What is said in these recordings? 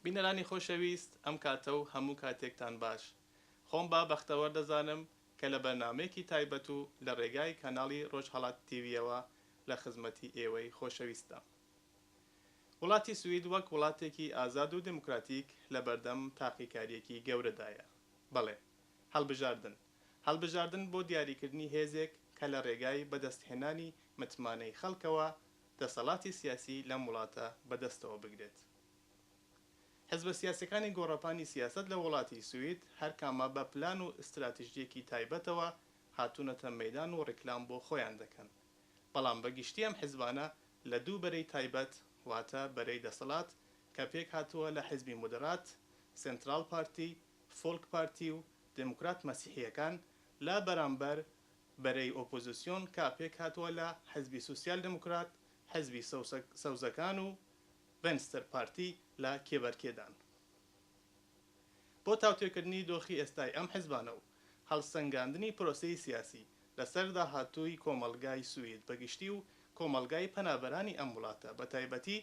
بینەرانی خۆشەویست ئەم کاتە و هەموو کاتێکتان باش خۆم با بەختەوە دەزانم کە لە بەرنامەیەکی تایبەت و لە ڕێگای کەناڵی ڕۆژهەڵات تیڤیەوە لە خزمەتی ئێوەی خۆشەویستە. وڵاتی سوید وەک وڵاتێکی ئازاد و دموکراتیک لە بەردەم تاقیکاریەکی گەورەدایە. بەڵێ هەڵبژاردن بۆ دیاریکردنی هێزێک کە لە ڕێگای بەدەستهێنانی متمانەی خەڵکەوە دەسەڵاتی سیاسی لەم وڵاتە بەدەستەوە بگرێت. حزبە سیاسەکانی گۆڕەپانی سیاست لە وڵاتی سوید هەر کامە بە پلان و استراتیژیەکی تایبەتەوە هاتوونەتە مەیدان و ڕێکلام بۆ خۆیان دەکەن. بەڵام بەگشتی ئەم حیزبانە لە دوو بەرەی تایبەت واتە بەرەی دەسەڵات کە پێک هاتووە لە حیزبی مودرات، سنترال پارتی، فۆلک پارتی و دموکرات مەسیحیەکان لە بەرامبەر بەرەی ئۆپۆزیسیۆن کە پێک هاتووە لە حیزبی سوسیال دموکرات، حیزبی سەوزەکان و ڤێنستر پارتی لە کێبەرکێدان. بۆ تاوتێکردنی دۆخی ئێستای ئەم حیزبانە و هەڵسەنگاندنی پرۆسەی سیاسی لەسەر داهاتووی کۆمەڵگای سوید بەگشتی و کۆمەڵگای پەنابەرانی ئەم وڵاتە بە تایبەتی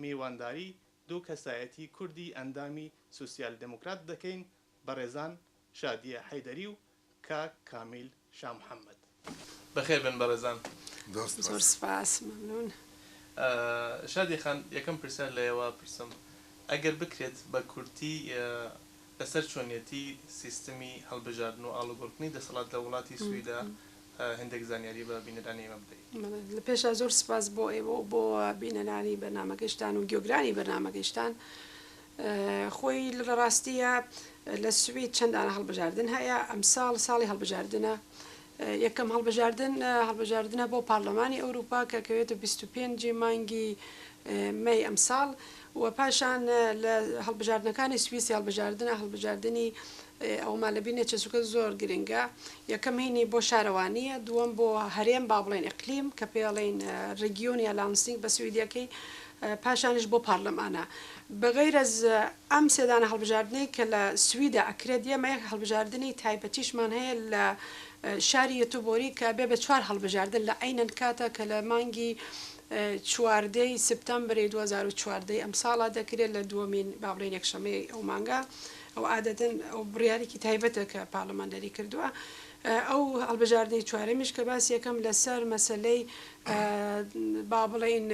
میوانداری دوو کەسایەتی کوردی ئەندامی سوسیال دموکرات دەکەین بە ڕێزان شادیە حەیدەری و کاک کامیل شاه محەممەد. بەخێر بن بە ڕێزان. زۆر سپاس، مەمنون. شادی خان، یەکەم پرسیار لەیەوە پرسم، ئەگەر بکرێت بە کورتی لەسەر چۆنیەتی سیستمی هەڵبژاردن و ئاڵوگۆڕکردنی دەسەڵات لە وڵاتی سویدا هەندێک زانیاری بە بینەرانی ئێمە بدەیت. لە پێشە زۆر سپاس بۆ ئێوە و بۆ بینەرانی بەرنامەگەشتان و گوێگرانی بەرنامەگەشتان. خۆی لە ڕاستیە لە سوید چەندانە هەڵبژاردن هەیە. ئەم ساڵی هەڵبژاردنە یەکەم هەڵبژاردنە بۆ پارلەمانی ئەوروپا کە کەوێتە 25 مانگی مەی ئەم ساڵ و پاشان لە هەڵبژاردنەکانی سویسی هەڵبژاردننی ئەومان لە بینێ چەسوکە زۆر گرنگە. یەکەم هینی بۆ شارەوانیە، دووەم بۆ هەرێم با بڵێن ئەقلیم کە پێڵێن ڕێگیۆنی لانسینگ بە سویدیەکەی، پاشانش بۆ پارلەمانە. بەغەیر ئەز ئەم سێدانە هەڵبژاردنەی کە لە سویدا ئەکرێت، ئێمە یەک هەڵبژاردننی تایبەتیشمان هەیە لە شاری یەتوبۆری کە بێ بە 4 هەڵبژاردن لە عینەن کاتە کە لە مانگی 14 سپتەمبری 2014 ئەم ساڵا دەکرێت لە دووەمین با بڵێن یەکشەمەی ئەو مانگە. ئەو عادەتەن ئەو بڕیارێکی تایبەتە کە پارلەماندەری کردووە. ئەو هەڵبژاردننی چوارەمیش کە باسی یەکەم لەسەر مەسلەی با بڵێن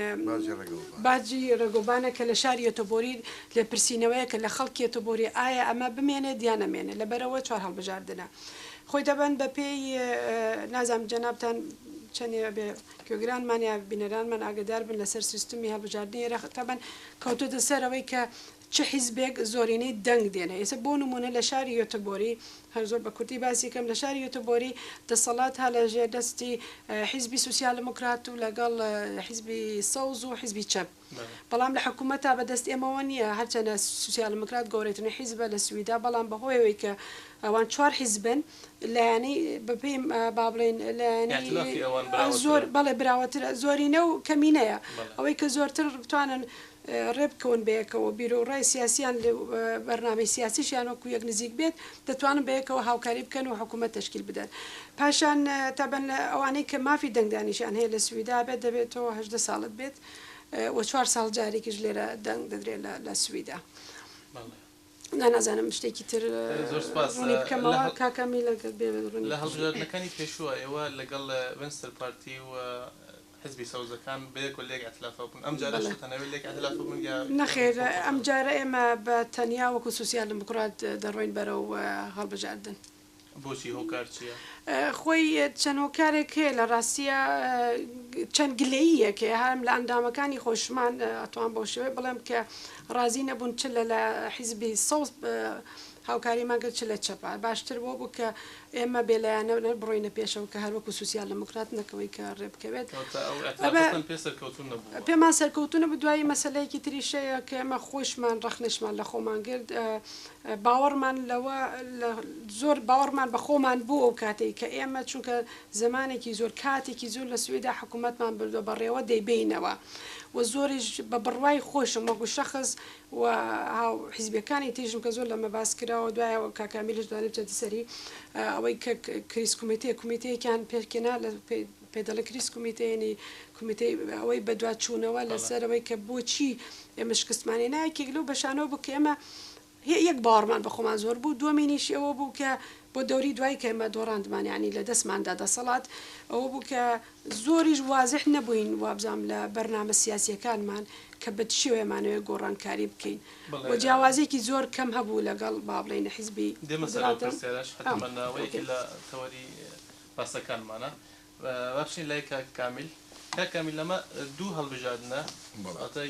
باجی ڕێگۆبانە کە لە شاری یەتوبۆری لە پرسیینەوەیە کە لە خەڵکی یەتوبۆری ئایا ئەمە بمێنێت دیان نەمێنێت، لەبەرەوە 4 هەڵبژاردنە. خۆی دەبن بە پێی نازام جەنابتان چەندێ بێ گوێگرانمان یا بینەرانمان ئاگدار بن لەسەر سیستمی هەڵبژاردننی تەبەن کەوتوتە سەرەوەی کە چه حیزبێک زۆرینەی دەنگ دێنە. ئێستا بۆ نمونە لە شاری یەتوبۆری، هەر زۆر بە کورتی باسی کەم، لە شاری یەتوبۆری دەسەڵات ها لە ژێردەستی حیزبی سوسیال دموکرات و لەگەڵ حیزبی سەوز و حیزبی چەپ. بەڵام لە حکوومەتا بەدەست ئێمەوە نییە، هەرچەنە سوسیال دموکرات گەورەترین حیزبە لە سویدا، بەڵام بەهۆیەوەی کە ئەوان 4 حیزبن لایەنی بەپێی با بڵێن زۆر بەڵێ براوەتر زۆرینە و کەمینەیە، ئەوەی کە زۆرتر بتوانن ڕێبکەون بەیەکەوە بیرۆڕای سیاسیان لە بەرنامەی سیاسیشیان وەکو یەک نزیک بێت، دەتوانن بەیەکەوە هاوکاری بکەن و حکوومەت تەشکیل بدەن. پاشان تەبەن ئەوانەی کە مافی دەنگدانیشیان هەیە لە سویدا بێت دەبێتەوە 18 ساڵت بێت و 4 ساڵ جارێکیش لێرە دەنگ دەدرێت لە سویدا. نازانم شتێکی تر ڕوونی بکەمەوە کاکەمی لە هەڵبژاردنەکانی پێشووە ئێوە لەگەڵ ڤێنستر پارتی و حزبی سەوزەکان بەیەک لێک ئەتلافە بوون. ئەم جارە تەنەوێت لێک ئەتلافە بوون یا نەخێر؟ ئەم جارە ئێمە بە تەنیا وەکو سوسیال دموکرات دەڕۆین بەرەو هەڵبژاردن. بۆچی هۆکار چییە؟ خۆی چەند هۆکارێک هەیە لە ڕاستیە چەند گلەییەک هەم لە ئەندامەکانی خۆشمان ئەتوان بۆ شێوەیە بڵێم کە ڕازی نەبوون چ لە حیزبی سەوز هاوکاریمان کرد چ لە چەپە. باشتر بۆ بوو کە ئێمە بێلایەنە بڕۆینە پێشەوە کە هەروەکو سوسیال دموکرات نەکەوەی کە ڕێبکەوێت. پێمان سەرکەوتونە بدوایی مەسەلەیەکی تریشەیە کە ئێمە خۆشمان ڕەخنشمان لە خۆمان کرد، باوەڕمان لەوە زۆر باوەڕمان بە خۆمان بوو ئەو کاتێک کە ئێمە چونکە زمانێکی زۆر کاتێکی زۆر لە سویدا حکوومەتمان بردووە بەڕێوە دەیبینەوە و زۆریش بە بڕوای خۆشم وەکو شەخص و حیزبەکانی تیژم کە زۆر لەمە باس کراوە دوایەوە کاکامیلش دوانێت بچێتە سەری ئەوەی کە کریس کومیتەیەکیان پێکێنا لە پێ دەڵێ کریس کمیتێنی کمیتەی ئەوەی بەدواتچوونەوە لەسەرەوەی کە بۆچی ئێمە شکستمانی نایکێک لەو بەشانەوە بوو کە ئێمە یەک باوەڕمان بە خۆمان زۆر بوو دووەمینیشی ئەوە بوو کە بۆ دەوری دوای کە ئێمە دۆڕاندمان ینی لە دەستماندا دەسەڵات ئەوە بوو کە زۆریش وازح نەبووین وابزانام لە بەرنامە سیاسیەکانمان کە بە شێوەیەمانەوەی گۆڕانکاری بکەین بۆ جیاوازێکی زۆر کەم هەبوو لەگەڵ با بڵێنە حیزبی دێمەسەرەوەیەکی لە تەوەری باسەکانمانە باشین لای کامیل کامیل لەمە دوو هەڵبژاردنە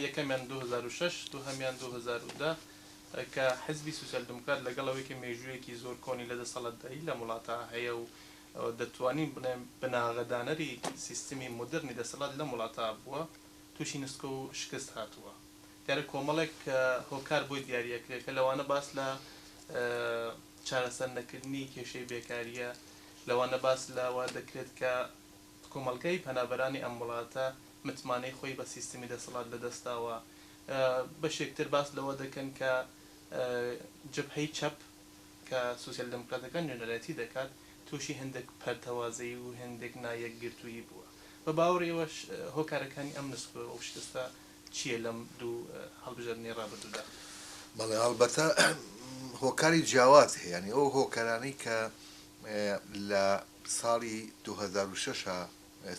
یەکەمیان 2006 دووهەمیان 2010 کە حزبی سوسیال دموکرات لەگەڵەوەیکە مێژوویەکی زۆر کۆنی لە دەسەڵاتداری لە وڵاتە هەیە و دەتوانین بناغەدانەری سیستمی مدرنی دەسەڵات لە وڵاتە بووە تووشی نسکە و شکست هاتووە دیارە کۆمەڵێک هۆکار بۆی دیاریەکرێت کە لەوانە باس لە چارەسەر نەکردنی کێشەی بێکاریە لەوانە باس لەوا دەکرێت کە کۆمەڵگەی پەنابەرانی ئەم وڵاتە متمانەی خۆی بە سیستمی دەسەڵات لەدەستاوە بەشێکتر باس لەوە دەکەن کە جبهەی چەپ کە سوسیال دموکراتەکان نوێنەرەتی دەکات تووشی هەندێک پەرتەوازەی و هەندێک نایەکگرتووی بووە بە باوەڕێەوەش هۆکارەکانی ئەم نسکە ئەو شکستە چییە لەم دوو هەڵبژاردنەی ڕابردوودا بەڵێ هەڵبەتە هۆکاری جیاواز هەیە ینی ئەو هۆکارانەی کە لە ساڵی 2006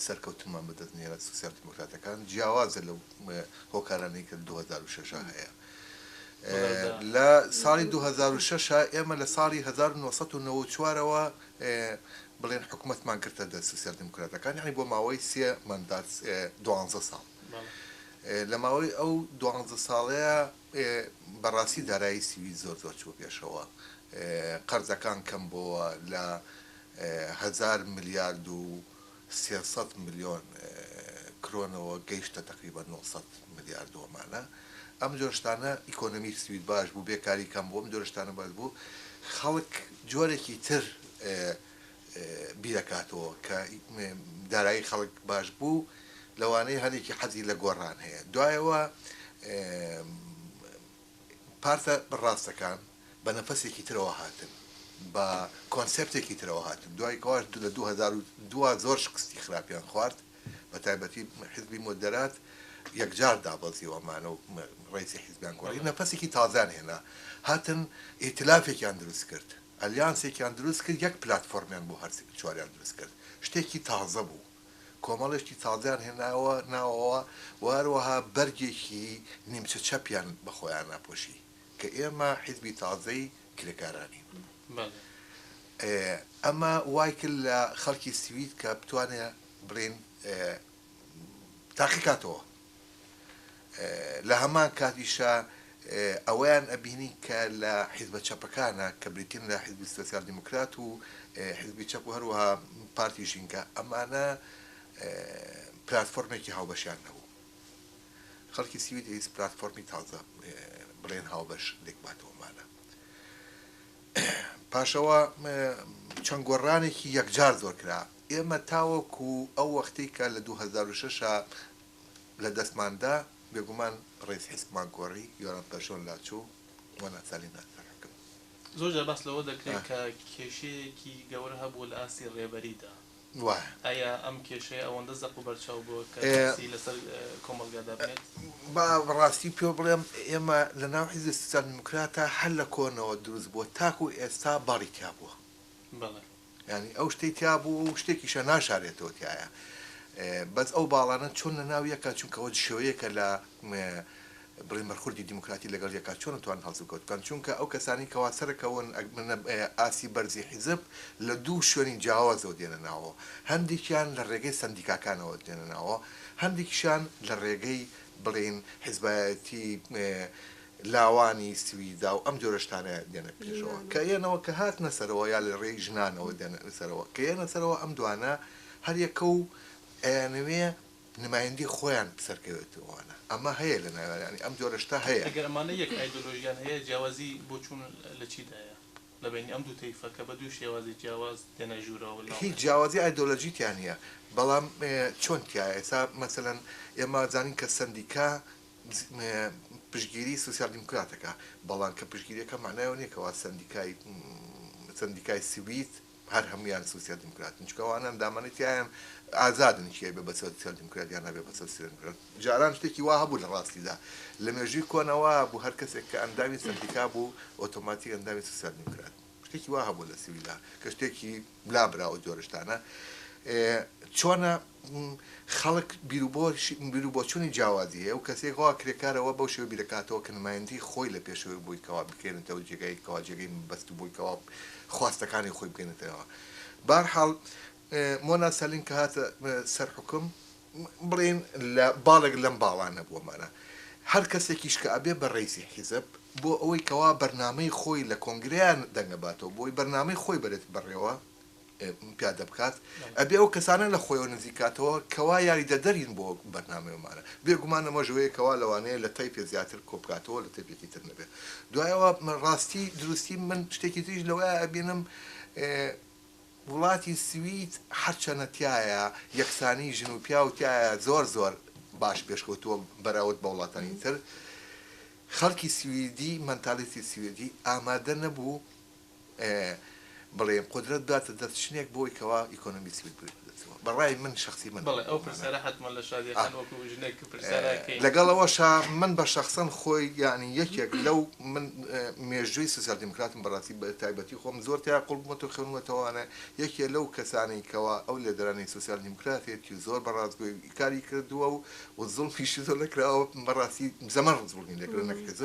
سەرکەوتنمان بەدەستنێرە سوسیال دموکراتەکان جیاوازە لەو هۆکارانەی کە 2006 هەیە لە ساڵی 2006 ئێمە لە ساڵی 1994ەوە بڵێن حکوومەتمان کردە دە سوسیال دموکراتەکان یعنی بۆ ماوەی 3 ماندات 12 ساڵ لە ماوەی ئەو 12 ساڵەیە بەڕاستی دارایی سیوی زۆر زۆر چوە پێشەوە قەرزەکان کەم بووە لە 1000 ملیارد و 300 ملیۆن کرۆنەوە گەیشتە تقریبا 900 ملیارد ومانە ئەم جۆرشتانە ئیکۆنۆمی سوید باش بوو بێکاری کەم بوو ئەم جۆرشتانە باش بوو خەڵک جۆرێکی تر بیرەکاتەوە کە دارایی خەڵک باش بوو لەوانەیە هەرێکی حەزی لە گۆڕان هەیە دوایەوە پارتە بەڕاستەکان بە نەفەسێکی ترەوە هاتن بە کۆنسپتێکی ترەوە هاتن دوای کەواش لە 2002 زۆر شکستی خراپیان خوارد بە تایبەتی حزبی مۆدەرات یەکجار دابەزیەوەمانە و ڕیسی حیزبیان گۆڕی نەفەسێکی تازان هێنا هاتن ئیتلافێکیان دروست کرد ئەلیانسێکیان دروست کرد یەک پلاتفۆرمیان بۆ هەر چواریان دروست کرد شتێکی تازە بوو کۆمەڵێشتی تازیان هێناوە ناوەوە وهروەها بەرگێکی نیمچە چەپیان بە خۆیان ناپۆشی کە ئێمە حیزبی تازەی کرێکارانی ئەمە وای کرد لە خەڵکی سوید کە بتوانێت بڵێن تاقیکاتەوە لە هەمان کاتیشە ئەویان ئەبینی کە لە حیزبە چەپەکانە کە بریتین لە حیزبی سوسیال دموکرات و حیزبی چەپ و هەروەها پارتی ژینکە ئەمانە پلاتفۆرمێکی هاوبەشیان نەبوو خەڵکی سوید هیچ پلاتفۆرمی تازە بڵێن هاوبەش لێکباتەوەمانە پاشەوە چەند گۆڕانێکی یەکجار زۆر کرا ئێمە تاوەکو ئەو وەختی کە لە 2006 لە دەستماندا بێگومان ڕێز حیزبمان گۆڕی یۆران پەشۆن لاچوو وەناسالی ناسەرەکەم زۆر جار باس لەوە دەکرێت کە کێشەیەکی گەورە هەبوو لە ئاسی ڕێبەریدا ئایا ئەم کێشەیە ئەوەندە زەق و بەرچاو بووە کە لەسەر کۆمەڵگادا بێت بەڕاستی پێ بڵێم ئێمە لە ناو حیزبی سوسیال دموکراتە هەر لە کۆنەوە دروست بووە تاکو ئێستا باڵی تیا بووە ینی ئەو شتەی تیا بوو و شتێکیشە ناشارێتەوە تایە بەس ئەو باڵانە چۆن لە ناو یەکە چونکەەوە شێوەیەکە لە بڵێ بەرخوردی دیموکراتی لەگەڵ یەکات چۆن توان هەڵسوکەوتکان چونکە ئەو کەسانی کەوا سەرەکەون ئاسی بەرزی حیزب لە دوو شوێنی جیاوازەوە دێنە ناوە هەندێکیان لە ڕێگەی سندیکاکانەوە دێنە ناوە هەندێکیشان لە ڕێگەی بڵێن حیزبایەتی لاوانی سویدا و ئەم جۆرەشتانە دێنە پێشەوە کە ئێنەوە کە هات نەسەرەوە یا لە ڕێی ژنانەوە دێنە سەرەوە کە ئێنە سەرەوە ئەم دوانە هەر یەکە و ئەیانوێ نمایندی خۆیان سەرکەوێتەوەوانە ئەمە هەیە لە ناویانی ئەم جۆرەشتا هەیە ئەگەرمانە یەک ئایدۆلۆژیان هەیە جیاوازی بۆ چوون لە چیدایە لە بینی ئەم دوو تەیفەکە بە دوو شێوازی جیاواز دێنە ژوورەوە هیچ جیاوازی ئایدۆلۆژیتیان نیە بەڵام چۆن تایە ئێستا مەسەلەن ئێمە زانین کە سندیکا پشتگیری سوسیال دموکراتەکە بەڵام کە پشتگیریەکە معنایەوە نییە کەوا سندیکای سوید هەر هەمویان سوسیال دموکراتن چکەوانە ئەندامانێتیان ئازادن کێ بە بەسەر سوسیال دموکراتیان نابێ بەسەر سوسیال دموکرات جاران شتێکی وا هەبوو لە ڕاستیدا لە مێژووی کۆنەوە بوو هەر کەسێک کە ئەندامی سندیکا بوو ئۆتۆماتیک ئەندامی سوسیال دموکرات شتێکی وا هەبوو لە سیویلا کە شتێکی لابراوە جۆرەشتانە چۆنە خەڵک بیرروبۆچوونی جیاوازی هەیە و کەسێک وا کرێکارەوە بەو شێوە بیرەکاتەوە کە نمایەندی خۆی لە پێشەوەی بوویکەوە بکەێنێتەوە جێگایکەوە جێگەی بەست بوویکەوە خواستەکانی خۆی بگەێنێتەوە بارحاڵ مۆنا سەلین کە هاتە سەر حکم بڵێن لە باڵێک لەم باڵانە بوومانە هەر کەسێکیش کە ئەبێ بە ڕێیسی حیزب بۆ ئەوەی کەوا بەرنامەی خۆی لە کۆنگریان دەنگەباتەوە بۆی بەرنامەی خۆی بەرێت بڕێەوە پیادە بکات ئەبێ ئەو کەسانە لە خۆیەوە نزیکاتەوە کەوا یاریدە دەرین بۆ بەرنامەوەمانە بێگومانەمە ژوەیە کەوا لەوانەیە لە تایپێ زیاتر کۆبکاتەوە لە تەپێکی تر نەبێ دوایەوە ڕاستی دروستی من شتێکی تریش لەوەیە ئەبینم وڵاتی سوید هەرچەنەتیایە یەکسانی ژن و پیا و تایە زۆر زۆر باش پێشکەوتووە بەراورد بە وڵاتانی تر خەڵکی سویدی مەنتاڵێتی سوێدی ئامادە نەبوو بڵێ قدرت داتە دەستشنێک بۆی کەوا ئیکۆنۆمی سوید بێتەوە بەڕای من شخصی من ئەو پرسیارە حتمما لە شادیەکان وەکو ژنێک پرسیارەکەی لەگەڵەوەشا من بە شخصەن خۆی یعنی یەکێک لەو من مێژووی سوسیال دموکراتم بەڕاستی بە تایبەتی خۆم زۆر تیا قوڵبوومەوە خوێنوەتەوانە یەکێ لەو کەسانی کەوا ئەو لێدەرانی سوسیال دموکراتێتی زۆر بەڕاستگۆی کاری کردووە و زوڵمیشی زۆر نەکراوە بەڕاستی زەمە زوڵمی لێکرد نەکرد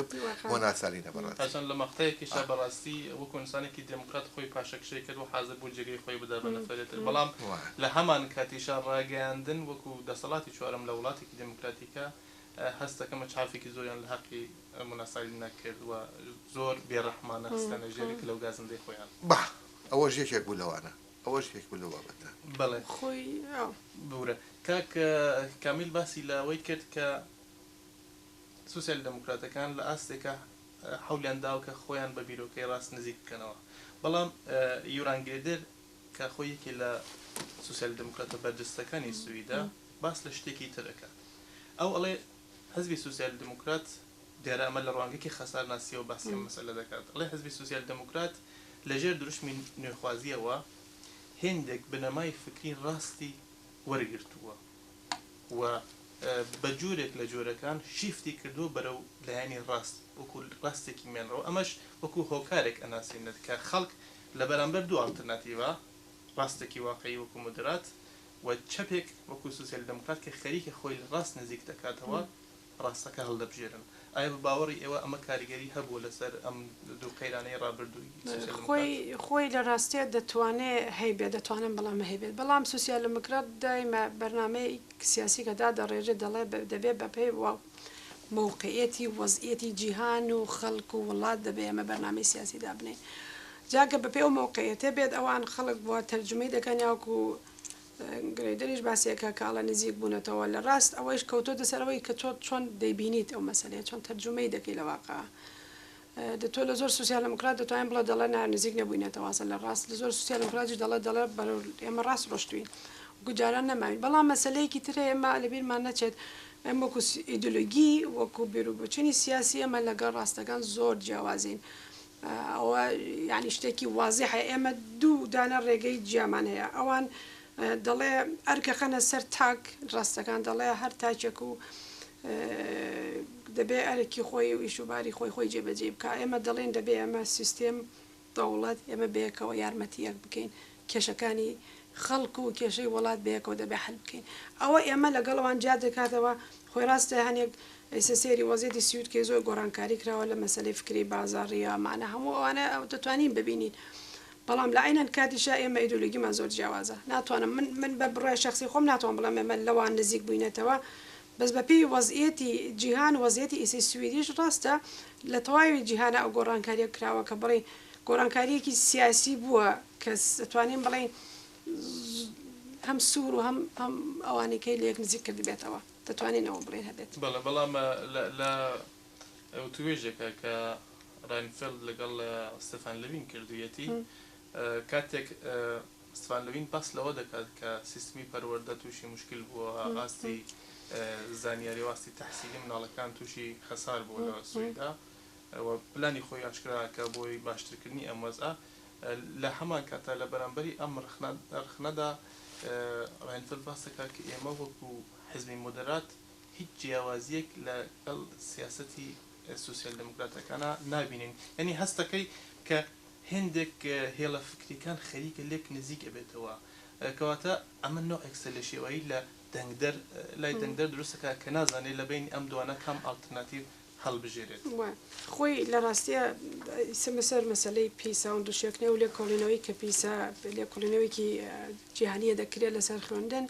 بۆ ناسالینە بەڕاستی ئەچەند لە مەقتەیەکیشە بەڕاستی وەکو ئینسانێکی دموکرات خۆی پاشەکشەی کرد و حازر بوو جێگەی خۆی بدا بە نەفرێتتر بەڵام لە هەمان کاتیشا ڕاگەیاندن وەکو دەسەڵاتی چوارەم لە وڵاتێکی دموکراتیکە هەستەکەمە چافێکی زۆریان لە حەقی مناسالی نەکرد و زۆر بێڕەحمانە هەستانە ژێرێک لەو گازندەی خۆیان با ئەوەش یەکێک بوو لەوانە ئەوەش یەک بوو لە بابەتە بەڵێ خۆی بورە کاک کامیل باسی لەوەی کرد کە سوسیال دموکراتەکان لە ئاستێکە حەولیان داو کە خۆیان بە بیرۆکەی ڕاست نزیک بکەنەوە بەڵام یورانگێدر کە خۆی یەکێ لە سوسیال دموکراتە بەرجستەکانی سویدە باس لە شتێکی ترەکە ئەو ئەڵێ حزبی سوسیال دموکرات دیارە ئەمە لە ڕوانگەکی خەسار ناسیەوە باسی ئەم مەسەلە دەکات ئەڵێ حزبی سوسیال دموکرات لەژێر دروشمی نوێخوازیەوە هێندێک بنەمای فکری ڕاستی وەرگرتووە و بە جوورێک لە جۆرەکان شیفتی کردو بەرەو لایانی ڕاست وەکو ڕاستێکی مێنڕەوە ئەمەش وەکو هۆکارێک ئەناسیێنێت کە خەڵک لە بەرامبەر دوو ئالتەرناتیڤە ڕاستێکی واقعی وەکو مدرات و چەپێک وەکو سوسیال دموکرات کە خەریکە خۆی ڕاست نزیک دەکاتەوە ڕاستەکە هەڵدەبژێرن ئایا بە باوەڕی ئێوە ئەمە کاریگەری هەبووە لەسەر ئەم دوو قەیرانەی ڕابردووی خۆی لە ڕاستیە دەتوانێت هەیبێت دەتوانن بەڵام هەیبێت بەڵام سوسیال دموکرات دایمە بەرنامەی سیاسی کەدا دەڕێژێت دەڵێ دەبێت بەپێی موقعیەتی وەزعیەتی جیهان و خەڵک و وڵات دەبێت ئەمە بەرنامەی سیاسی دابنێ جاکە بەپێ و موقعیەتێ بێت ئەوان خەڵک بووە تەرجمەی دەکەن یاوکو گرێدەریش باسیەکە کاڵە نزیک بوونەتەوە لە ڕاست ئەوەش کەوتۆتە سەرەوەی کە تۆ چۆن دەیبینیت ئەو مەسەلەیە چۆن تەرجمەی دەکەی لە واقع دەتۆ لە زۆر سوسیال دموکرات دەتوانین بڵێ دەڵێ نزیک نەبووینەتەوە لە ڕاست لە زۆر سوسیال دموکراتی دەڵێ بەرەو ئێمە ڕاست ڕۆشتوین گوجاران نەماوین بەڵام مەسەلەیەکی ترە ئێمە لەبیرمان نەچێت ئەم وەکو ئیدۆلۆگی وەکو بیرروبوچنی سیاسی ئەمە لەگەڵ ڕاستەکان زۆر جیاوازین ئەوە یعنی شتێکی وازیحە ئێمە دوو دانە ڕێگەی جیامان هەیە ئەوان دەڵێ ئەرکە خەنە سەر تاک ڕاستەکان دەڵێ هەر تاچێک و دەبێ ئەرکی خۆی و ئیشوباری خۆی جێبەجێ بکە ئێمە دەڵێن دەبێ ئەمە سیستێم دەوڵەت ئێمە بەیەکەوە یارمەتیەک بکەین کێشەکانی خەڵک و کێشەی وڵات بەیەکەوە دەبێ حل بکەین ئەوە ئێمە لەگەڵەوان جا دەکاتەوە خۆی ڕاستە هەنێک سەسێری وەزیەتی سوید کە زۆر گۆڕانکاری کراوە لە مەسەلەی فکری بازاڕیە مانە هەموو ئەوانە دەتوانین ببینین بەڵام لە عینەن کاتیشە ئێمە ئیدۆلۆگیمان زۆر جیاوازە ناتوانم من بە بڕای شخصی خۆم ناتوان بڵام ئێمە لەوان نزیک بووینێتەوە بەس بەپێی وەزعیەتی جیهان وەزعیەتی ئیسی سویدیش ڕاستە لە تەواوی جیهانە ئەو گۆڕانکاریە کراوە کە بڵێ گۆڕانکاریەکی سیاسی بووە کە دەتوانین بڵێن هەم سوور و هەم ئەوانەکەی لە یەک نزیک کرد بێتەوە دەتوانینەوە بڵێن هەبێت بەڵام لە توێژێکە کە ڕاینفێلد لەگەڵ ستەفان لەوین کردوویەتی کاتێک ستەفان لەوین باس لەوە دەکات کە سیستمی پەروەردە تووشی مشکل بووە ئاستی زانیاری واستی تەحسیلی مناڵەکان تووشی خەسار بوو لە سویدا پلانی خۆی ئاشکرا کە بۆی باشترکردنی ئەم وەزە لە هەمان کاتە لە بەرامبەری ئەم ڕخنەدا ڕێنفل باسەکە کە ئێمە وەکو حزبی مودەرات هیچ جیاوازیەک لەگەڵ سیاسەتی سوسیال دموکراتەکانە نابینین یعنی هەستەکەی کە هێندێک هێڵە فکریەکان خەریکە لێک نزیک ئەبێتەوە کەواتە ئەمە نوعێکسە لە شێوایی لە دەنگدەر لای دەنگدەر دروستەکە کە نازانێت لە بین ئەم دوانە کام ئالترناتیڤ هەڵبژێرێت خۆی لە ڕاستیە سەر مەسلەی پیسا و دوشێکنێ و لێکۆڵینەوەی کە پیسا لێکۆڵینەوەیکی جیهانیە دەکرێت لەسەر خوێندن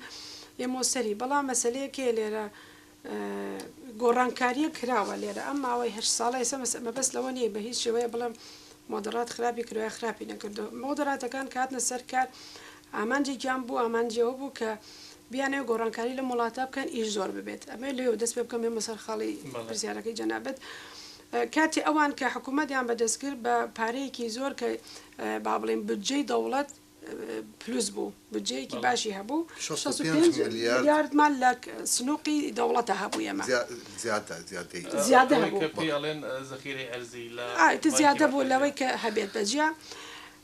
ئێمە سەری بەڵام مەسلەیەکێ لێرە گۆڕانکاریە کراوە لێرە ئەم ماوەی 8 ساڵە ئێستا مەبەست لەوە نیە بە هیچ شێوەیە بڵێم مۆدەرات خراپی کردوە خراپی نەکردو مۆدەراتەکان کاتنە سەر کار ئامانجی گیان بوو ئامانجیەوە بوو کە بیانێ گۆڕانکاری لە وڵاتە بکەن ئیش زۆر ببێت ئەمە لێو دەست پێ بکەم ئێمە سەر خاڵی پرسیارەکەی جەنابەت کاتی ئەوان کە حکوومەتیان بەدەستکرد بە پارەیەکی زۆر کە با بڵێن بودجەی دەوڵەت پلوس بوو بودجەیەکی باشی هەبوو 65 میلیاردمان لە سنووقی دەوڵەتە هەبوو ئێمە زیادە زیادە بوو لەوەی کە هەبێت بەجیا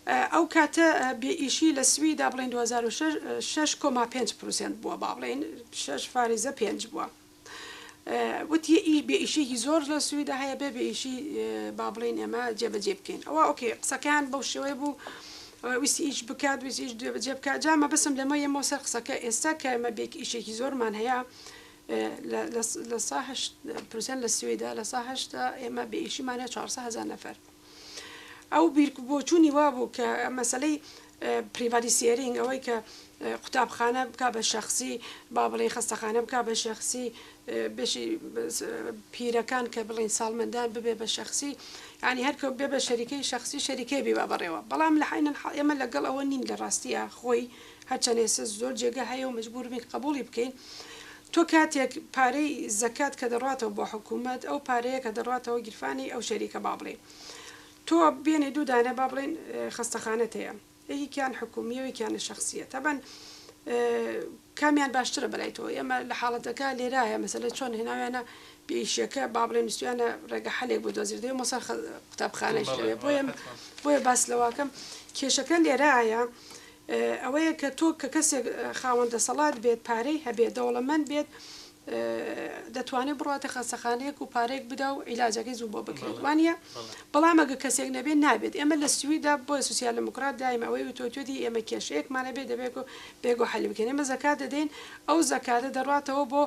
ئەو کاتە بێئیشی لە سویدا بڵێن 2006.5% بووە با بڵێن 6.5 بووە وتی بێئیشێکی زۆر لە سویدا هەیە بێ بێئیشی با بڵێن ئێمە جێبەجێ بکەین ئەوە ئۆکێ قسەکان بەو شێوەیە بوو ویستی ئیش بکات ویستی ئیش جێ بکات جامە بەسم لەمە ئێمە سەر قسەکە ئێستا کە ئێمە بێئیشێکی زۆرمان هەیە لە 8% لە سوێدا لە 8 ئێمە بێئیشیمانە 400,000 نەفەر ئەو بۆچوونی وا بوو کە مەسلەی پریڤاتیسیێرینگ ئەوەی کە قوتابخانە بکە بە شخصی با بڵێن خەستەخانە بکە بە شخصی بێشی پیرەکان کە بڵێن ساڵمەندان ببێ بە شخصی ینی هەرکە بێ بە شەریکەی شخصی شەریکەی بێ بەڕێوە بەڵام لە حینە ئێمە لەگەڵ ئەوە نین لە ڕاستیە خۆی هەرچەند ئێستا زۆر جێگە هەیە و مەجبور بین قبولی بکەین تۆ کاتێک پارەی زەکات کە دەڕاتەوە بۆ حکوومەت ئەو پارەیە کە دەڕاتەوە گیرفانی ئەو شەریکە با بڵێن تۆ بێنێ دوو دانە با بڵێن خەستەخانەت هەیە یەکیان حکومیە و یەکیانە شخصیە تەبەن کامیان باشترە بەلای تۆ ئێمە لە حاڵەتەکە لێرایە مەسەلە چۆن هێناویانە بێئیشیەکە با بڵێن نووسیانە ڕێگە حەلێک بۆ دۆزیردەوە مەسەر قوتابخانەش لەوێ بۆیە باس لەواکەم کێشەکە لێرایە ئەوەیە کە تۆ کە کەسێک خاوەندە سەڵات بێت پارەی هەبێت دەوڵەمەند بێت دەتوانێت بڕاتە خەستەخانەیەک و پارێک بدا و عیلاجەکەی زوو بۆ بکرێت وانە بەڵام ئەگە کەسێک نەبێت نابێت ئێمە لە سویدا بۆ سوسیال دموکرات دایم ئەوەی تۆتێتی ئێمە کێشەیەکمانە بێت دەبێت و بێگۆ حەلی بکەین ئێمە زەکات دەدەین ئەو زەکاتە دەڕاتەوە بۆ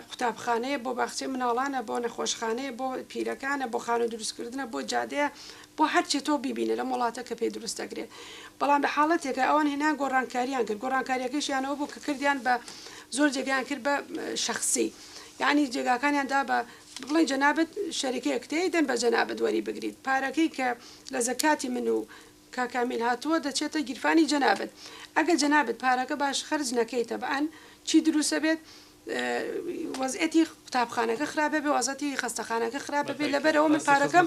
قوتابخانەیە بۆ باخچەی مناڵانە بۆ نەخۆشخانەیە بۆ پیرەکانە بۆ خانە دروستکردنە بۆ جادەیە بۆ هەرچی تۆ بیبینە لە وڵاتە کە پێی دروست دەگرێت بەڵام لە حاڵەتێکە ئەوان هێنان گۆڕانکاریان کرد گۆڕانکاریەکەشیانەوە بوو کە کردیان بە زۆر جێگیان کرد بە شخصی یعنی جێگاکانیاندا بە بڵێ جەنابەت شەریکەیەک تێدەن بە جەنابەت وەری بگریت پارەکەی کە لە زەکاتی من و کاکامیل هاتووە دەچێتە گیرفانی جەنابەت ئەگە جەنابەت پارەکە باش خەرج نەکەیتە بەئەن چی دروستە بێت وەزعەتی قوتابخانەکە خراپە بێ وەزعەتی خەستەخانەکە خراپە بێ لەبەرەوە من پارەکەم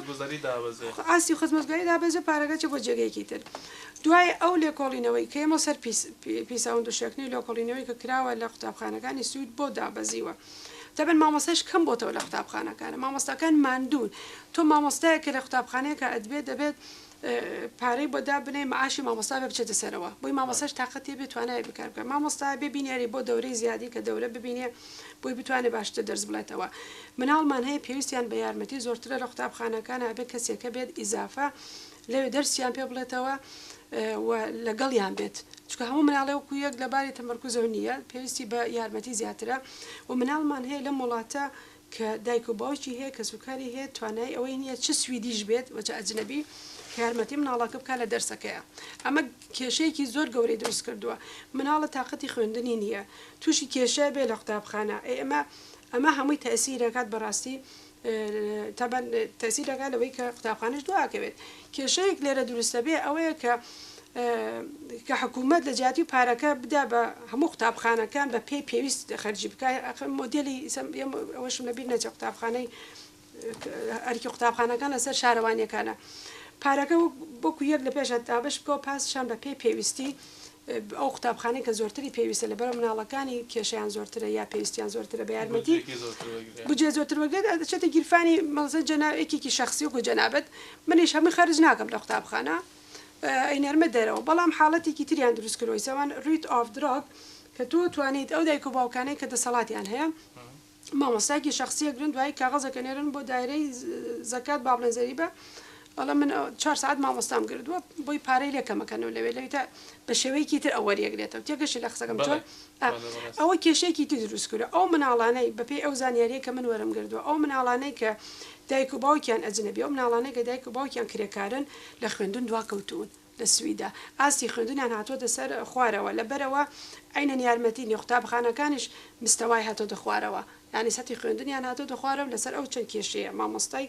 ئاستی خزمەتگوزاری دابەزێ پارەکە بۆ جێگەیەکی تر دوای ئەو لێکۆڵینەوەی کە ئێمە سەر پیساوند و شێکنی لێکۆڵینەوەی کە کراوە لە قوتابخانەکانی سوید بۆ دابەزیوە دەبن مامۆستاش کەم بۆتەوە لە قوتابخانەکانە مامۆستاکان ماندوون تۆ مامۆستایەکە لە قوتابخانەیەکە ئەدبێت دەبێت پارەی بۆ دابنێ معاشی مامۆستا بێ بچێتە سەرەوە بۆی مامۆستاش تااقەتی بتوانای بکار بکە مامۆستا بێ بینێری بۆ دەورەی زیادی کە دەورە ببینێ بۆی بتوانێت باشتر دەرز بڵێتەوە مناڵمان هەیە پێویستیان بە یارمەتی زۆرترە لە قوتابخانەکانە بێت کەسێکە بێت ئیزافە لەوێ دەرسیان پێ بڵێتەوە لەگەڵیان بێت چکە هەموو مناڵێ وەکو یەک لەباری تەمەرکوزەوە نییە پێویستی بە یارمەتی زیاترە و مناڵمان هەیە لە وڵاتە کە دایک و باوکی هەیە کە سوکاری هەیە توانای ئەوەی نییە چ سویدیش بێت وەجە ئەجنەبی یارمەتی مناڵەکە بکە لە دەرسەکەیە ئەمە کێشەیەکی زۆر گەورەی دروست کردووە مناڵە تااقەتی خوێندنی نییە تووشی کێشە بێ لە قوتابخانە ئەمە هەمووی تەسیرەکات بەڕاستی تەبەن تەسیرەکات لەوەی کە قوتابخانەش دواکەوێت کێشەیەک لێرە دروستە بێ ئەوەیە کە حکوومەت لە جیاتی پارەکە بدا بە هەموو قوتابخانەکان بە پێی پێویست خەرجی بکە مۆدلی ئەوەشم لەبیر نەچە قوتابخانەی ئەرکی قوتابخانەکان لەسەر شارەوانیەکانە پارەکە بۆکو یەک لە پێش تابش بکەوە پاسشان بە پێی پێویستی ئەو قوتابخانەی کە زۆرتری پێویستە لەبەر مناڵەکانی کێشیان زۆرترە یا پێویستیان زۆرترە بە یارمەتی بجێ زۆرتر وەگرێت دەچێتە گیرفانی مەڵزە جەناوێکێکی شخصی و جەنابەت منیش هەمووی خەرج ناکەم لە قوتابخانە ئەینەرمە دەرەوە بەڵام حاڵەتێکی تریان دروست کردەوەی سەوان ڕیت ئاف دراگ کە تۆ توانیت ئەو دایک و باوکانەی کە دەسەڵاتیان هەیە مامۆستاکی شخصیە گرن دوای کاغەزەکە نێرن بۆ دایرەی زەکات بابلەنزەری بە ئەڵە من 4 ساعت مامۆستام کردووە بۆی پارەی لێکەمەکەنەوە لەوێ لەویتە بە شێوەیەکی تر ئەوە وەریەگرێتەوە تێگەشی لە قسەکەم چۆن ئەوە کێشەیەکی تر دروست کردو ئەو مناڵانەی بەپێی ئەو زانیاریە کە من وەرم کردووە ئەو مناڵانەی کە دایک و باوکیان ئەجنەبی ئەو مناڵانەی کە دایک و باوکیان کرێکارن لە خوێندن دواکەوتون لە سویدا ئاستی خوێندنیان هاتوۆتە سەر خوارەوە لەبەرەوە عینەن یارمەتینی قوتابخانەکانیش مستەوای هاتۆتە خوارەوە ینی سەتی خوێندنیان هاتۆتە خوارەوە لەسەر ئەو چەند کێشەیە مامۆستای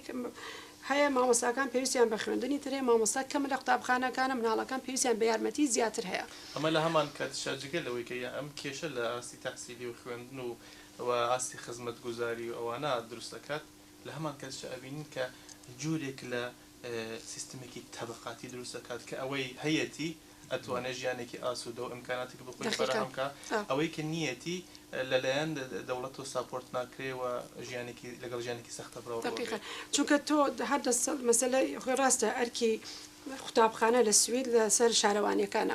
هەیە مامۆستاکان پێویستیان بە خوێندنی ترێ مامۆستا کەم لە قوتابخانەکانە مناڵەکان پێویستیان بە یارمەتی زیاتر هەیە ئەمە لە هەمان کات شاجگەلەوەی کە ئەم کێشە لە ئاستی تەحسیلی و خوێندن و ئاستی خزمەت گوزاری و ئەوانە دروست دەکات لە هەمان کاتش ئەبینین کە جوورێک لە سیستمێکی تەبقاتی دروست دەکات کە ئەوەی هەیەتی ئەتوانێت ژیانێکی ئاسوودە و ئیمکاناتێکی بخۆی فراهەمکە ئەوەی کە نیەتی لەلایەن دەوڵەت و ساپۆرت ناکرێ و ژیانێکی لەگەڵ ژیانێکی سەختە بڕەوە چونکە تۆ هەر مەسەلەی خۆی ڕاستە ئەرکی قوتابخانە لە سوید لەسەر شارەوانیەکان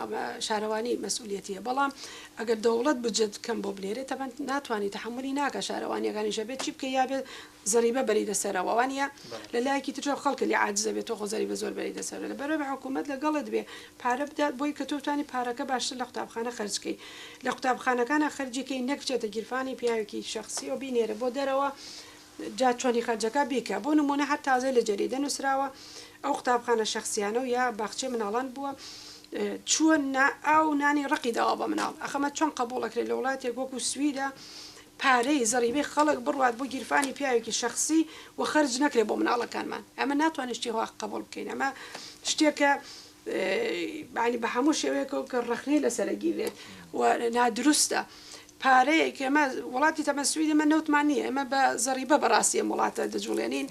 شارەوانی مەسئولیەتیە بەڵام ئەگەر دەوڵەت بجد کەم بۆ بنێرێ تەبەن ناتوانانی تەحملی ناکە شارەوانیەکانیشە بێت چی بکە یابێت زەریبە بەری دەسەرەوەوانە لە لایەکی تر خەڵکە لی عاجزە بێت تۆ خۆ زەریبە زۆر بەری دەسەر لە بەرەوە حکوومەت لەگەڵت بێ پارە بدات بۆی کە تۆتانی پارەکە باشتر لە قوتابخانە خەرجکەی لە قوتابخانەکانە خەرجیکەی نەکچێتە گیرفانی پیاوێکی شخصی و بینێرە بۆ دەرەوە جا چۆنی خەرجەکە بیکە بۆ نمونە هەر تازای لە جەریدە نووسراوە ئەو قوتابخانە شخصیانە و یا باخچێ مناڵان بووە چووە ئەو نانی ڕقی داوا بە مناڵ ئەخەمە چۆن قبولەکرێت لە وڵاتێک وەکو سویدا پارەی زەریبەی خەڵک بڕوات بۆ گیرفانی پیاوێکی شخصی و خەرج نەکرێت بۆ مناڵەکانمان ئەمە ناتوانێت شتی هەوا قبول بکەین ئەمە شتێکە بانی بە هەموو شێوەیەکەوە کە ڕخنەی لەسەرگیرێت و نادروستە پارەیەک ئەمە وڵاتی تەمە سویدی ئەمە نەوتمان نییە ئەمە بە زەریبە بەڕاستی وڵاتە دەجوڵێنین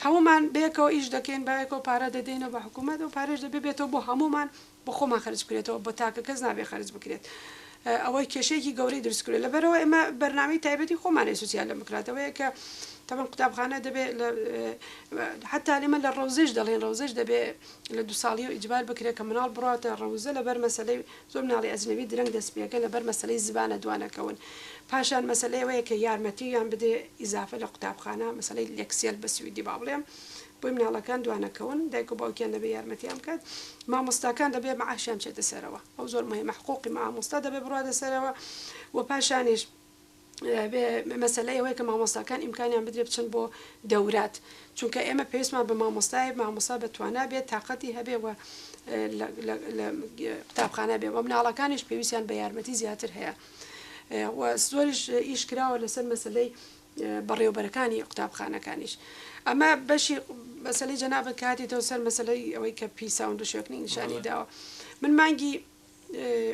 هەمومان بێکەوە ئیش دەکەین باەکەوە پارە دەدەینەوە بە حکوومەت و پارێش دەبێتەوە بۆ هەمومان بۆ خۆمان خەرج بکرێتەوە بۆ تاکە کەس نابێ خەرج بکرێت ئەوەی کێشەیەکی گەورەی دروستکرێت لەبەرەوە ئێمە بەرنامەی تایبەتی خۆمانەی سوسیال دموکراتەوەیە کە تەمەن قوتابخانە دەبێت حتا لێمە لە ڕەوزش دەڵێن ڕەوزش دەبێت لە 2 ساڵی و ئیجبار بکرێت کە مناڵ بڕاتە ڕەوزە لەبەر مەسەلەی زۆر مناڵی ئەجنەبی درەنگ دەستپێکە لەبەر مەسەلەی زبانە دوانەکەون پاشان مەسەلەیەوەیە کە یارمەتییان بدێ ئیزافە لە قوتابخانە مەسەلەی لێکسیل بە سویدی با بڵێم بۆی مناڵەکان دوانەکەون دایک و باوکیان دەبێ یارمەتیان بکات مامۆستاکان دەبێ مەعاشیان بچێتە سەرەوە ئەو زۆر مهمە حقوقی مامۆستا دەبێ بڕاتە سەرەوە و پاشانیش مەسەلەیەوەی کە مامۆستاکان ئیمکانیان بدرێت بچن بۆ دەورات چونکە ئێمە پێویستمان بە مامۆستای مامۆستا بەتوانە بێت تااقەتی هەبێ و قوتابخانە بێ و مناڵەکانیش پێویستیان بە یارمەتی زیاتر هەیە و زۆریش ئیش کراوە لەسەر مەسلەی بەڕێوبەرەکانی قوتابخانەکانیش ئەمە بەشی مەسلەی جەنابەت کاتێتەوە سەر مەسلەی ئەوەی کە پیساوند و شوێکنی نیشانی داوە من مانگی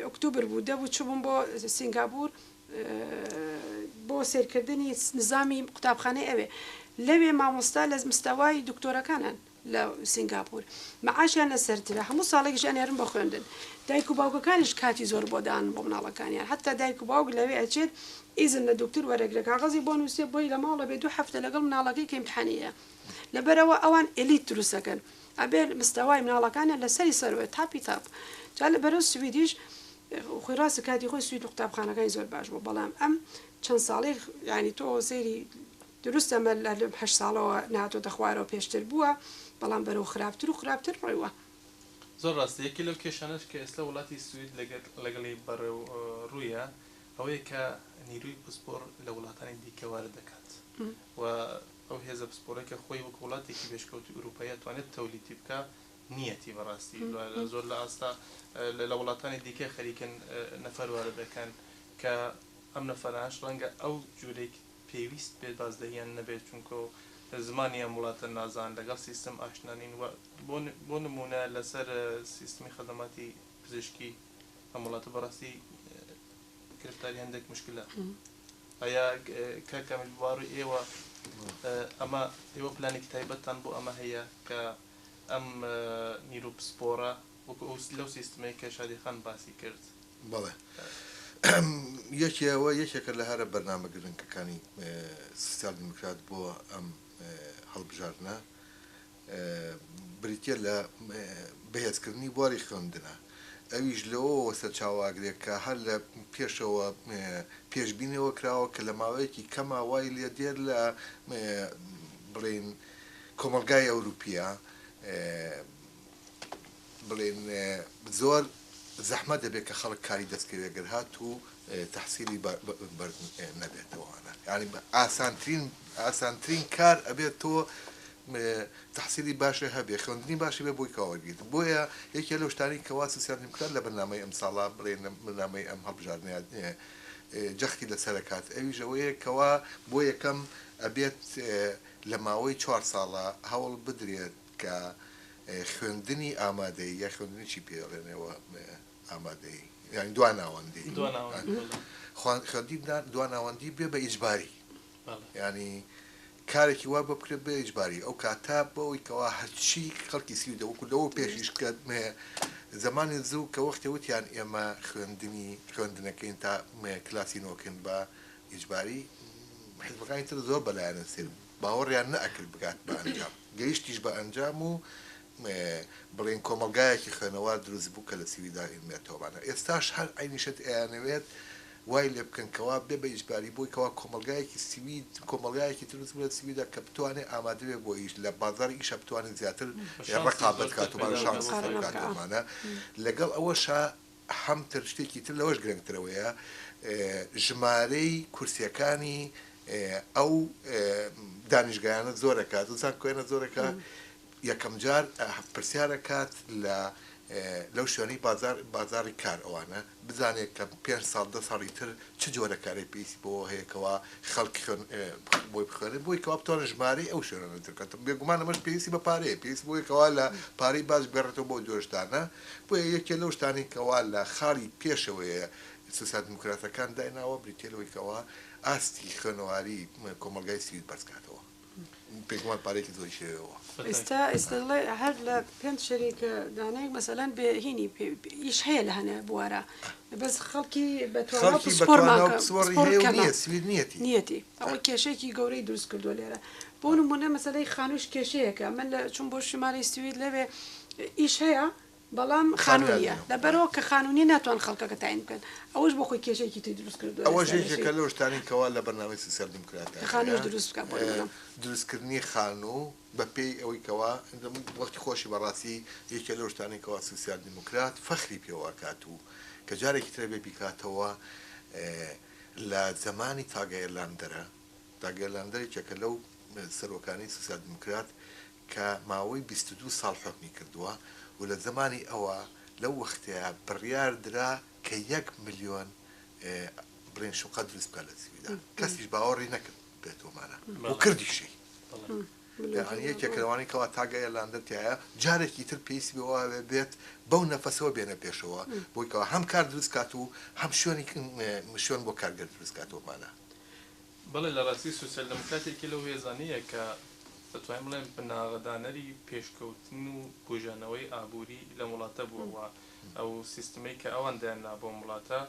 ئۆکتۆبر بوو دەبوو چوبووم بۆ سینگاپور بۆ سێرکردنی نظامی قوتابخانەی ئەوێ لەوێ مامۆستا لە مستەوای دکتۆرەکانن لە سینگاپور مەعاشیان لەسەرترە هەموو ساڵێک ژیانیارن بە خوێندن دایک و باوکەکانیش کاتی زۆر بۆدان بۆ مناڵەکانیان حتا دایک و باوک لەوێ ئەچێت ئیزن لە دکتور وەرەگرە کاغەزی بۆ نووسێ بۆی لە ماڵە بێ 2 هەفتە لەگەڵ مناڵەکەی کە امتحانیە لەبەرەوە ئەوان ئەلیت دروستەکەن ئەبێ مستەوای مناڵەکانیان لەسەری سەروێت تاپی تاپ جا لەبەرەوە سویدیش خۆی ڕاستی کاتی خۆی سوید و قوتابخانەکانی زۆر باش بوو بەڵام ئەم چەند ساڵی ینی تۆ سەیری دروستەمە لە 8 ساڵەوە نهاتۆتە خوارەوە پێشتر بووە بەڵام بەرەو خراپتر و خراپتر ڕێوە زۆر ڕاستی یەکی لەو کێشانەش کە ئێستا وڵاتی سوید لەگەڵی بەڕێو ڕوویە ئەوەیە کە نیروی پسپۆر لە وڵاتانی دیکە وارد دەکات و ئەو هێزە پسپۆرەکە خۆی وەک وڵاتێکی بێشکەوتی ئوروپایی توانێت تەولیدی بکە نیەتی بەڕاستی زۆر لە ئاستا لە وڵاتانی دیکە خەریکن نەفەر وارد دەکەن کە ئەم نەفەرانش ڕەنگە ئەو جوورێک پێویست بێت بازدەهیان نەبێت چونکە زمانی ئەم وڵاتە نازان لەگەڵ سیستم ئاشنانین بۆ نمونە لەسەر سیستمی خەدەماتی پزیشکی ئەم وڵاتە بەڕاستی گرفتاری هەندێک مشکلە ئایا کاکەمیل بواری ئێوە ئەمە ئێوە پلانێکی تایبەتتان بۆ ئەمە هەیە کە ئەم نیرو پسپۆرە وەکو لەو سیستمەیە کە شادیخان باسی کرد بەڵێ یەکێوە یەکێکە لە هەرە بەرنامە گرنگەکانی سوسیال دیموکرات بۆ ئەم هەڵبژاردنە بریتە لە بەهێزکردنی بواری خوێندنە ئەویش لەوە سەرچاواگرێت کە هەر لە پێشەوە پێشبینەوە کراوە کە لە ماوەیەکی کەما وای لێ دێر لە بڵێن کۆمەلگای ئەوروپیا بڵێن زۆر زەحمە دەبێت کە خەڵک کاری دەستکەوێگەر هات و تەحسیلی نەبێتەوەوانە ینی ئاسانترین کار ئەبێت تۆ تحصیلی باشە هەبێ خوێندنی باشی بێ بۆی کاوەگیت بۆیە یەکێ لەو شتانی کەوا سوسیال دیموکرات لە بەرنامەی ئەم ساڵا بڵێن بەرنامەی ئەم هەڵبژاردنیان جەختی لەسەرکات ئەویش ئەوەیە کەوا بۆ یەکەم ئەبێت لە ماوەی 4 ساڵە هەوڵ بدرێت کە خوێندنی ئامادەی یا خوێندنی چی پێڵێنەوە ئامادەی یانی دواناوەندی خوێندی دواناوەندی بێ بە ئیجباری ینی کارێکی وا بە بکرێت بە ئیجباری ئەو کاتا بەوەی کەوا هەرچی خەڵکی سی دەوەکو لەوە پێشیش کە زمانی زوو کە وەختی وتیان ئێمە خوێندنەکەین تا کلاسی نۆکن بە ئیجباری حزبەکانی تر زۆر بەلایەنە سێر باوەڕیان نەئەکرد بگات بە ئەنجام گەیشتیش بە ئەنجام و بڵێن کۆمەلگایەکی خوێنەوار دروست بوو کە لە سیویدا ئێمێتەوەمانە ئێستاش هەر عینیشت ئەیانەوێت وای لێ بکەنکەوا بێ بە ئیجباری بۆی کەوا کۆمەلگایەکی سیوید کۆمەلگایەکی دروست بێت سیویدا کە بتوانێت ئامادەوێت بۆ ئیش لە بازاری ئیشە بتوانێت زیاتر ڕقابەت کاتومان شانس کاتومانە لەگەڵ ئەوەشە هەمتر شتێکی تر لەوەش گرنگترەوەیە ژمارەی کورسیەکانی ئەو دانیشگایانە زۆرەکات وزان کوێنە زۆرەکە یەکەم جار پرسیارەکات لەو شوێنەی بازاری کار ئەوانە بزانێت کە 5 ساڵ 10 ساڵی تر چ جۆرە کارێک پێویستی بۆ هەیەکەوە خەڵک بۆی بخوێنێت بۆی کەوا بتوانە ژمارەی ئەو شوێنە ترکات بێگومان ئەمەش پێویستی بە پارەیە پێویست بۆی کەوا لە پارەی باش بێڕێتەوە بۆ دۆشتانە بۆیە یەکێ لەو شتانی کەوا لە خاڵی پێشەوەیە سوسیال دیموکراتەکان دایناوە بریتێلەوەی کەوا ئاستی خوێنەواری کۆمەلگای سوید بەرزکاتەوە پێگومان پارێکی زۆری شێوەوە ئێستا هەر لە پێنج شەریکە دانەیەک مەسەلەن بێهینی ئیش هەیە لە هەنە بوارە بەس خەڵکی نیەتی ئەوە کێشێکی گەورەی دروست کردووە لێرە بۆ نمونە مەسەلەی خانوش کێشەیەەکە من لە چون بۆ ژمارەی سوید لەوێ ئیش هەیە بەڵام خانونیە لەبەرەوە کە خانونی ناتوان خەڵکەکە تاین بکەن ئەوەش بۆ خۆی کێشێکی تی دروست کردو ئەوە ژێکێکە لەو شتانی کەوا لە بەرنامەی سوسیال دیموکراتە خانوش دروست بکە دروستکردنی خانوو بە پێی ئەوەی کەوا وەختی خۆشی بەڕاستی یەکێ لەو شتانی کەوا سوسیال دیموکرات فەخری پێوە کات و کە جارێکی ترە بێ بیکاتەوە لە زمانی تاگەرلاندەرێکێکە لەو سەرۆکانی سوسیال دیموکرات کە ماوەی 22 ساڵ حکمی کردووە و لە زمانی ئەوە لەو وەختەیە بڕیار درا کە 1 ملیۆن بڵێن شوقە دروست بکات لە سویدا کەسیش باوەڕی نەکرد بێتۆمانە و کردیشی یەکێک لەوانەی کەوا تاگە ئێرلاندەتایە جارێکی تر پێویستی بەوە بێت بەو نەفەسەوە بێنە پێشەوە بۆی کەوا هەم کار دروست کات و هەم شوێن بۆ کارگەر دروست کاتەوەمانە بەڵێ لە ڕاستی سوسیال دموکراتێکی لەو هێزانەیە کە دەتوانین بڵێن بناغەدانەری پێشکەوتن و بژانەوەی ئابووری لە وڵاتە بووەوە ئەو سیستمەی کە ئەوان دایاننا بۆ وڵاتە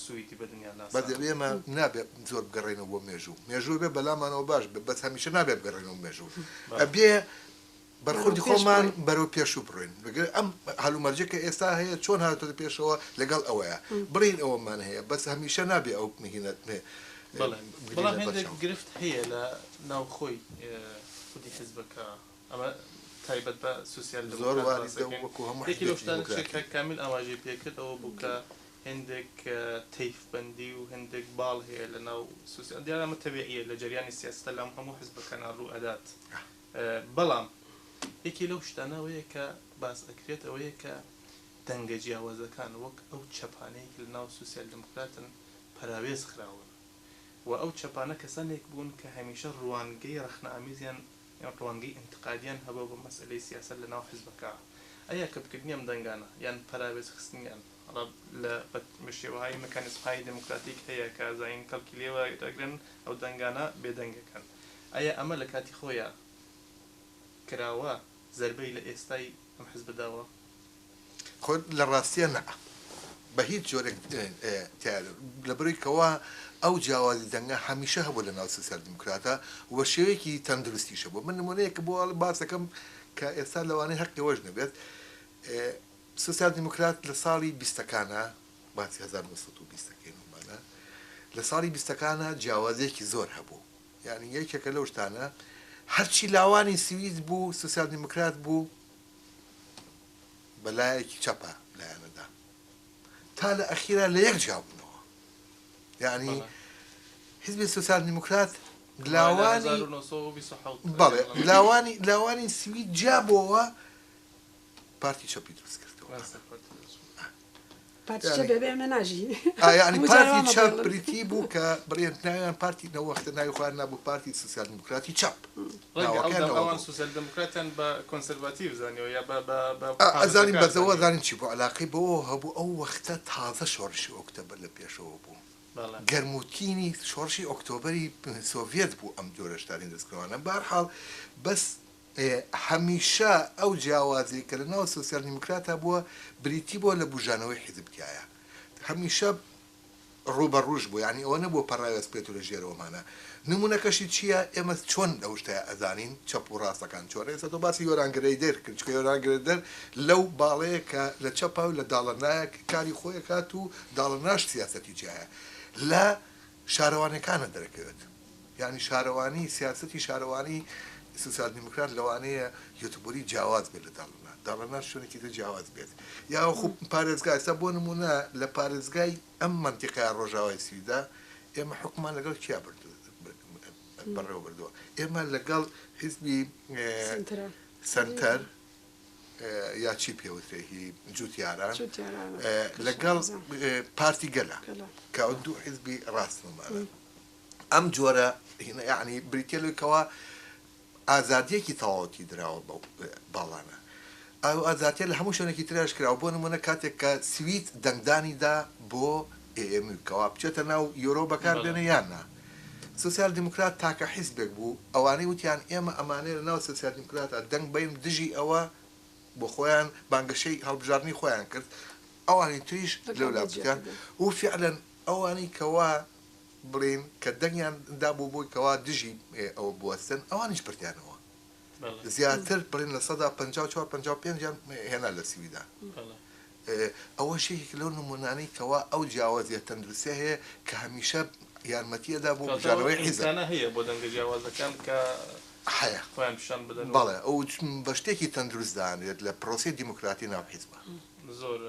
سویدی بە دنیا ناس ئێمە نابێت زۆر بگەڕێنەوە بۆ مێژوو بێ بەلامانەوە باش بەس هەمیشە نابێت بگەڕێنەوە مێژوو ئەبێ بەرخوردی خۆمان بەرەو پێشوو بڕێن ئەم هەلومەرجەکە ئێستا هەیە چۆن هاتوۆ پێشەوە لەگەڵ ئەوەیە بڕین ئەوەمان هەیە بەس هەمیشە نابێ ئەو مهینەت بەڵام هێندێک گرفت هەیە لە ناوخۆی خودی حزبەکە ئەمە تایبەت بە سوسیال زۆرێکی لەو شتان کە کامل ئاماژەی پێکرد ئەوە بوو کە هەندێک تەیفبەندی و هەندێک باڵ هەیە لە ناو سوسیال دیارە ئەمە تەبیعیە لە جریانی سیاستە لەم هەموو حزبەکان ڕوو ئەدات بەڵام یەکی لەو شتانەوەیە کە باس ئەکرێت ئەوەیە کە دەنگە جیاوازەکان وەک ئەو چەپانەیەکی لە ناو سوسیال دموکراتن پەراوێز خراون و ئەو چەپانە کەسانێک بوون کە هەمیشە ڕوانگەی ڕەخنەئامیزیان یان ڕوانگەی ئینتقادیان هەبوو بە مەسئلەی سیاست لە ناو حزبەکە ئەیە کە بکردنی ئەم دەنگانە یان پەراوێز خستنیان لە شێوەهای مەکانیزمهای دموکراتیک هەیە کە زاین کەڵکی لێوە دەگرن ئەو دەنگانە بێدەنگەکەن ئەیە ئەمە لە کاتی خۆیە کراوە زەربەی لە ئێستای ئەم حزبداوە خۆ لە ڕاستیە نە بە هیچ جۆرێک لە بڕی کەوا ئەو جیاوازی دەنگە هەمیشە هەبوو لە ناو سوسیال دیموکراتە و بە شێوەیەکی تەندروستیشە بوو من نمونەیەکە بۆ باسەکەم کە ئێستا لەوانەیە هەقی وەژ نەبێت سوسیال دیموکرات لە ساڵی 20ەکانە باسی 1920ەکەینمانە لە ساڵی 20ەکانە جیاوازێکی زۆر هەبوو یعنی یەکێکە لەو شتانە هەرچی لاوانی سویز بوو سوسیال دیموکرات بوو بەلایەکی چەپە لایەنەدا تا لە ئەخیرا لە یەک جیاوبوونەوە یعنی حزبی سوسیال دیموکرات لاوانی سوید جابەوە پارتی چەپی دروست کردەوە پارتی بێ منە ناژی ینی پارتی چەپ بریتی بوو کە بڕێناویان پارتی نەوەختە ناوی خوارد نبوو پارتی سوسیال دیموکراتی چەپ ئەوان سوسیال دموکراتیان بە کۆنسەرواتیڤ زانیەوە یا ئەزانین بەزەوە زانین چی بوو علاقەی بەوە هەبوو ئەو وەختە تازە شۆڕشی ئۆکتۆبەر لە پێشەوە بوو گەرموتینی شۆڕشی ئۆکتۆبەری سۆڤێت بوو ئەم جۆرە شتانی دەستکردوانە بەهەرحاڵ بەس هەمیشە ئەو جیاوازی کە لە ناو سوسیال دیموکراتە بووە بریتی بۆ لە بژانەوەی حیزبتیایە هەمیشە ڕوبەڕوژ بوو ینی ئەوە نەبوو پەڕاوێز پێێت و لە ژێرەوەمانە نمونونەکەشی چییە ئێمە چۆن ئەو شتەیە ئەزانین چەپ و ڕاستەکان چۆن ئێستا تۆ باسی یۆرانگرەی دەرکرد چکە یۆرانگرە لەو باڵەیە کە لە چەپا و لە داڵەنایە کاری خۆی کات و داڵەناش سیاسەتی جایە لە شارەوانەکانە دەرەکەوێت ینی شارەوانی سیاسەتی شارەوانی سوسیال دیموکرات لەوانەیە یوتوبەری جیاواز بێت لە داڵەناش شوێنێکی تر جیاواز بێت یا خوب پارێزگای ئێستا بۆ نمونە لە پارێزگای ئەم منتیقای ڕۆژاوای سویدا ئێمە حکومان لەگەڵ کیا بەڕێوە بردووە ئێمە لەگەڵ حیزبی سنتەر یا چی پێوترێکی جوتیاران لەگەڵ پارتی گەلە کە دوو حیزبی ڕاستمانە ئەم جۆرە یعنی بریتێلەوەیکەوە ئازادیەکی تەواوەتی درراوە باڵانە ئەو ئازاتیە لە هەموو شوێنێکی تراش کراوە بۆ نمونە کاتێک کە سوید دەنگدانیدا بۆ ئێمکەوە بچێتە ناو یۆرۆ بەکار بێنە یاننا سوسیال دیموکرات تاکە حیزبێک بوو ئەوانەی وتیان ئێمە ئەمانەیە لە ناو سوسیال دیموکراتە دەنگ بین دژی ئەوە بۆ خۆیان بانگەشەی هەڵبژارنی خۆیان کرد ئەوانی تریش لەولا بکەن و فعلەن ئەوانی کەوا بڵین کە دەنگیان دابوو بۆی کەوا دژی ئەوە بوەستن ئەوانیش پرتیانەوە زیاتر بڵین لە 54-55 هێنا لە سویدا ئەوە شێکی لەو نمونانەی کەوا ئەو جیاوازیە تەندروستە هەیە کە هەمیشە یارمەتیەدا بۆ بژانەوەی حیزانە هەیە بۆ دەنگە جیاوازەکان کە هەیە بەڵێ ئەو بە شتێکی تەندروست دانێت لە پرۆسی دیموکراتی ناو حیزبە زۆر